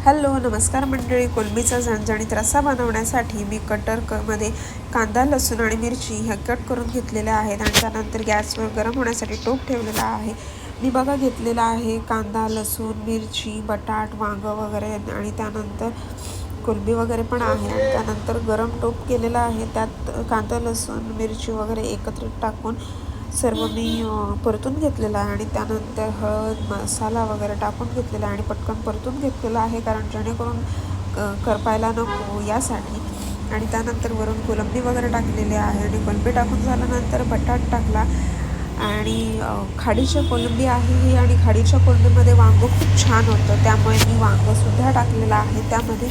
Hello नमस्कार मंडळी. कोलंबीचा झणझणीत रस्सा बनवण्यासाठी मी मध्ये कांदा, लसूण आणि मिरची ह्या कट करून घेतलेल्या आहेत आणि त्यानंतर गॅसवर गरम होण्यासाठी टोप ठेवलेला आहे. मी बघा घेतलेला आहे कांदा, लसूण, मिरची, बटाट, वांगं वगैरे आणि त्यानंतर कोलंबी वगैरे पण आहे आणि त्यानंतर गरम टोप केलेला आहे. त्यात कांदा, लसूण, मिरची वगैरे एकत्रित टाकून सर्व मी परतून घेतलेलं आहे आणि त्यानंतर हळद, मसाला वगैरे टाकून घेतलेला आहे आणि पटकन परतून घेतलेलं आहे, कारण जेणेकरून करपायला नको यासाठी. आणि त्यानंतर वरून कोलंबी वगैरे टाकलेली आहे आणि कोलंबी टाकून झाल्यानंतर बटाट टाकला आणि खाडीच्या कोलंबी आहे ही आणि खाडीच्या कोलंबीमध्ये वांगं खूप छान होतं, त्यामुळे मी वांगंसुद्धा टाकलेलं आहे. त्यामध्ये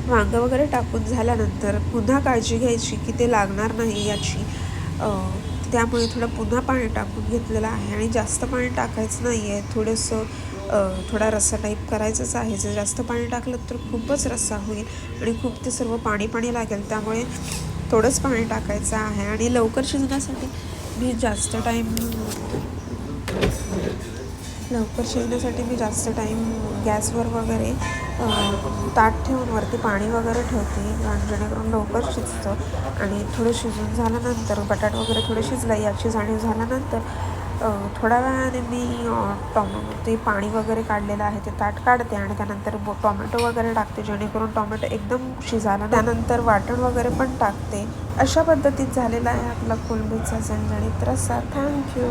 वांगं वगैरे टाकून झाल्यानंतर पुन्हा काळजी घ्यायची की ते लागणार नाही याची. त्यामुळे थोडं पुन्हा पाणी टाकून घेतलेलं आहे आणि जास्त पाणी टाकायचं नाही आहे. थोडा रस्सा टाईप करायचंच आहे. जर जास्त पाणी टाकलं तर खूपच रस्सा होईल आणि खूप ते सर्व पाणी लागेल. त्यामुळे थोडंच पाणी टाकायचं आहे आणि लवकर शिजण्यासाठी मी जास्त टाईम गॅसवर वगैरे ताट ठेवून वरती पाणी वगैरे ठेवते, जेणेकरून लवकर शिजतं. आणि थोडं शिजून झाल्यानंतर बटाट वगैरे थोडं शिजलं याची जाणीव झाल्यानंतर थोड्या वेळाने मी ते पाणी वगैरे काढलेलं आहे ते ताट काढते आणि त्यानंतर टोमॅटो वगैरे टाकते, जेणेकरून टोमॅटो एकदम शिजायला. त्यानंतर वाटण वगैरे पण टाकते. अशा पद्धतीत झालेला आहे आपला कोलंबीचा झणझणीत रस्सा. थँक्यू.